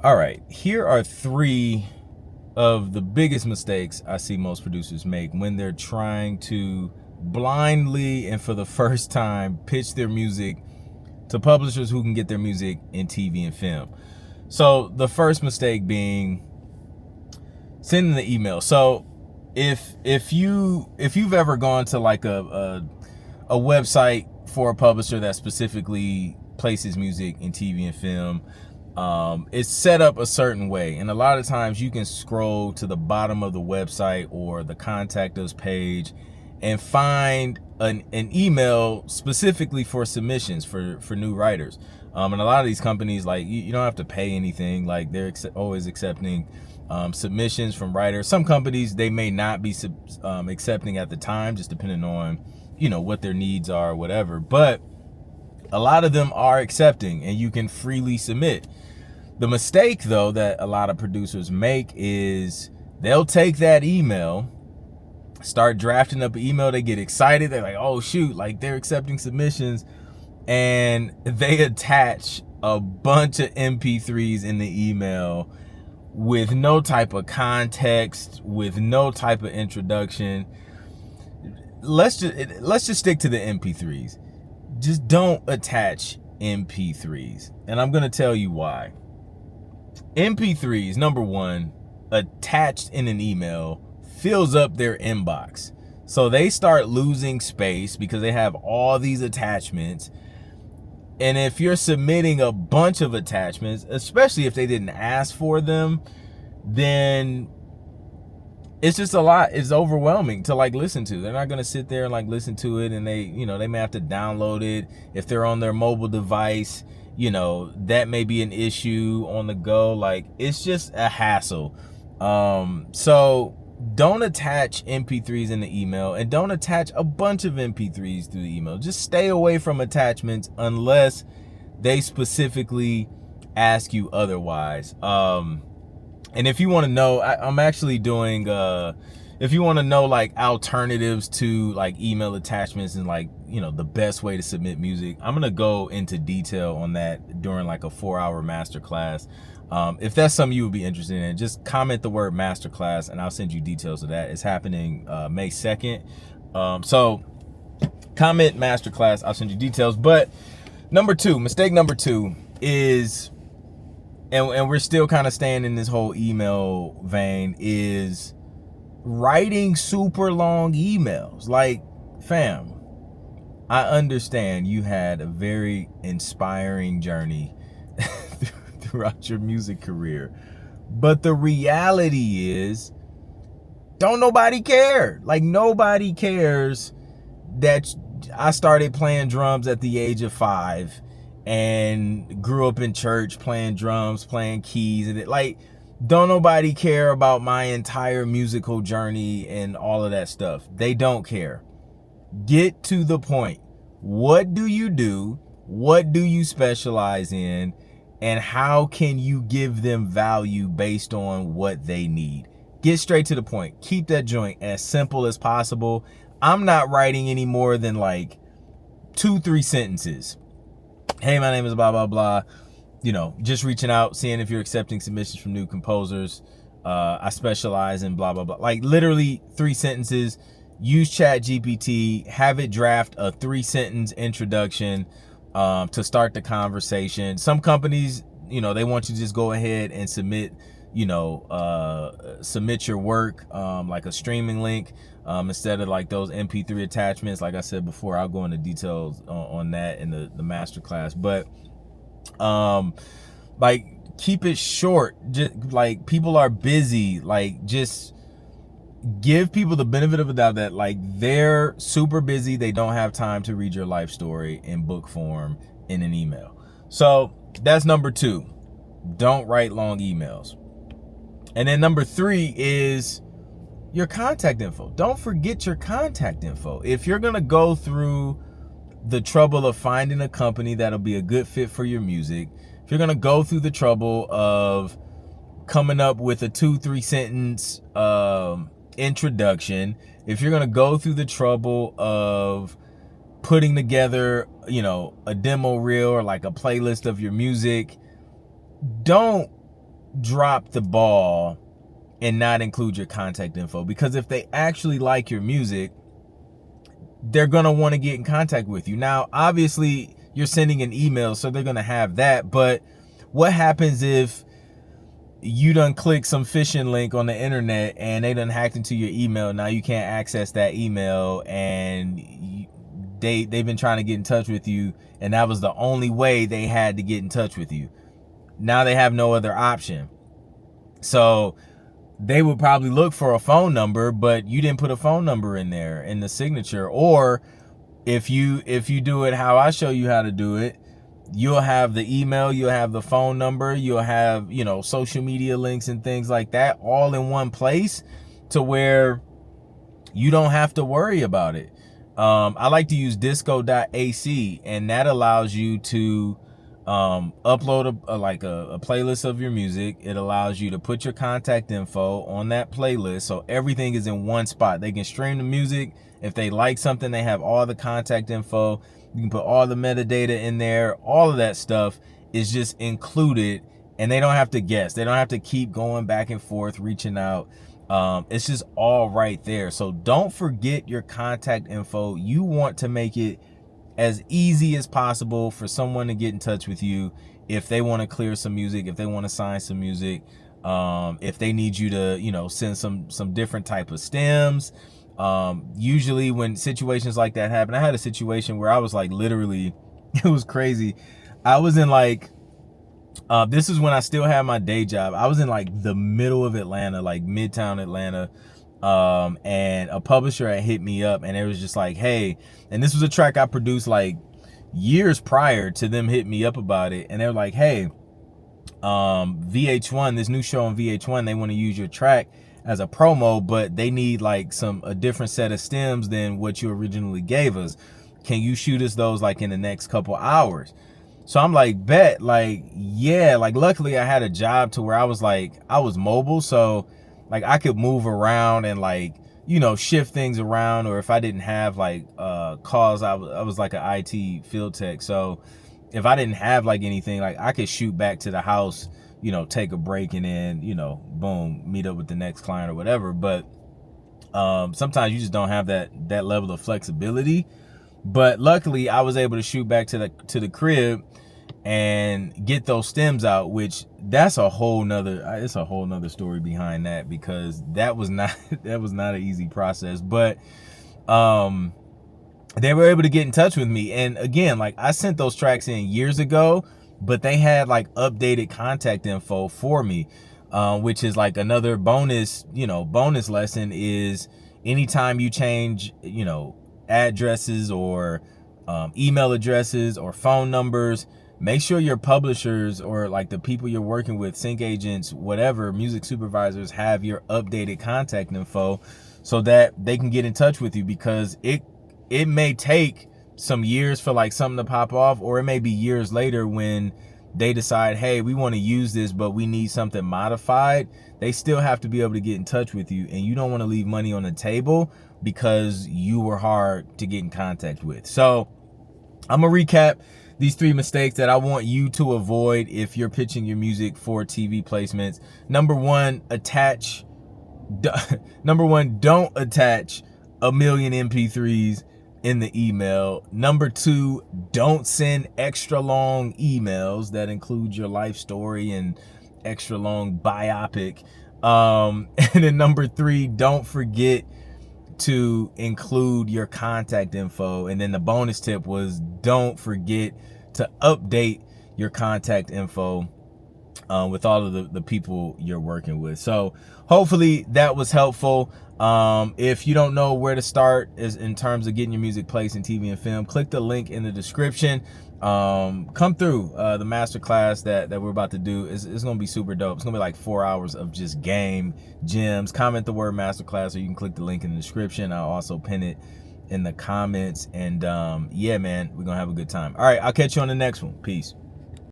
All right, here are three of the biggest mistakes I see most producers make when they're trying to blindly and for the first time pitch their music to publishers who can get their music in TV and film. So the first mistake being sending the email. So if you've ever gone to like a website for a publisher that specifically places music in TV and film, it's set up a certain way, and a lot of times you can scroll to the bottom of the website or the contact us page and find an email specifically for submissions for new writers. And a lot of these companies, like, you don't have to pay anything. Like, they're always accepting submissions from writers. Some companies, they may not be accepting at the time, just depending on what their needs are or whatever, but a lot of them are accepting and you can freely submit. The mistake, though, that a lot of producers make is they'll take that email, start drafting up an email, they get excited, they're like, oh shoot, like they're accepting submissions, and they attach a bunch of MP3s in the email with no type of context, with no type of introduction. Let's just stick to the MP3s. Just don't attach MP3s. And I'm gonna tell you why. MP3s, number one, attached in an email fills up their inbox. So they start losing space because they have all these attachments. And if you're submitting a bunch of attachments, especially if they didn't ask for them, then it's just a lot. It's overwhelming to like listen to. They're not going to sit there and like listen to it, and they may have to download it. If they're on their mobile device, that may be an issue on the go. Like, it's just a hassle. So don't attach MP3s in the email, and don't attach a bunch of MP3s through the email. Just stay away from attachments unless they specifically ask you otherwise. And if you want to know, I'm actually doing, if you want to know like alternatives to like email attachments and like, the best way to submit music, I'm going to go into detail on that during like a 4-hour masterclass. If that's something you would be interested in, just comment the word masterclass and I'll send you details of that. It's happening May 2nd. So comment masterclass, I'll send you details. But mistake number two is, and we're still kind of staying in this whole email vein, is writing super long emails. Like, fam, I understand you had a very inspiring journey throughout your music career, but the reality is, don't nobody care. Like, nobody cares that I started playing drums at the age of 5 and grew up in church playing drums, playing keys, and don't nobody care about my entire musical journey and all of that stuff. They don't care. Get to the point. What do you do? What do you specialize in? And how can you give them value based on what they need? Get straight to the point. Keep that joint as simple as possible. I'm not writing any more than like 2-3 sentences. Hey, my name is blah, blah, blah. Just reaching out, seeing if you're accepting submissions from new composers. I specialize in blah, blah, blah. Like, literally 3 sentences. Use ChatGPT, have it draft a 3-sentence introduction to start the conversation. Some companies, they want you to just go ahead and submit your work, like a streaming link, instead of like those MP3 attachments. Like I said before, I'll go into details on that in the masterclass. But like, keep it short. Just like, people are busy. Like, just give people the benefit of the doubt that like they're super busy. They don't have time to read your life story in book form in an email. So that's number 2. Don't write long emails. And then number 3 is your contact info. Don't forget your contact info. If you're going to go through the trouble of finding a company that'll be a good fit for your music, if you're going to go through the trouble of coming up with a 2-3 sentence introduction, if you're going to go through the trouble of putting together, a demo reel or like a playlist of your music, don't drop the ball and not include your contact info, because if they actually like your music, they're going to want to get in contact with you. Now, obviously, you're sending an email, so they're going to have that. But what happens if you done click some phishing link on the internet and they done hacked into your email? Now you can't access that email, and they've been trying to get in touch with you, and that was the only way they had to get in touch with you. Now they have no other option. So they would probably look for a phone number, but you didn't put a phone number in there in the signature. Or if you do it how I show you how to do it, you'll have the email, you'll have the phone number, you'll have, social media links and things like that all in one place, to where you don't have to worry about it. I like to use disco.ac, and that allows you to upload a playlist of your music. It allows you to put your contact info on that playlist, so everything is in one spot. They can stream the music. If they like something, they have all the contact info. You can put all the metadata in there. All of that stuff is just included, and they don't have to guess. They don't have to keep going back and forth, reaching out. It's just all right there. So don't forget your contact info. You want to make it as easy as possible for someone to get in touch with you if they want to clear some music, if they want to sign some music, if they need you to, send some different type of stems. Usually when situations like that happen, I had a situation where I was like, literally, it was crazy. I was in this is when I still had my day job. I was in the middle of Atlanta, Midtown Atlanta. And a publisher had hit me up, and it was just like, hey, and this was a track I produced years prior to them hitting me up about it. And they're like, hey, VH1, this new show on VH1, they want to use your track as a promo, but they need a different set of stems than what you originally gave us. Can you shoot us those in the next couple hours? So I'm like, bet, yeah, luckily I had a job to where I was mobile. So I could move around and shift things around. Or if I didn't have calls, I was an IT field tech. So if I didn't have anything, I could shoot back to the house, take a break, and then, boom, meet up with the next client or whatever. But sometimes you just don't have that level of flexibility. But luckily I was able to shoot back to the crib and get those stems out, which it's a whole nother story behind that, because that was not an easy process. But they were able to get in touch with me. And again, I sent those tracks in years ago, but they had updated contact info for me, which is another bonus lesson is anytime you change, addresses or email addresses or phone numbers, make sure your publishers or the people you're working with, sync agents, whatever, music supervisors, have your updated contact info so that they can get in touch with you, because it may take some years for something to pop off, or it may be years later when they decide, hey, we want to use this, but we need something modified. They still have to be able to get in touch with you, and you don't want to leave money on the table because you were hard to get in contact with. So I'm gonna recap these 3 mistakes that I want you to avoid if you're pitching your music for TV placements. Number one, don't attach a million MP3s in the email. Number 2, don't send extra long emails that include your life story and extra long biopic. And then number 3, don't forget to include your contact info. And then the bonus tip was, don't forget to update your contact info with all of the people you're working with. So hopefully that was helpful. If you don't know where to start in terms of getting your music placed in TV and film, click the link in the description. Come through the masterclass that we're about to do. It's gonna be super dope. It's gonna be 4 hours of just game gems. Comment the word masterclass, or you can click the link in the description. I'll also pin it in the comments. And yeah, man, we're gonna have a good time. All right, I'll catch you on the next one. Peace.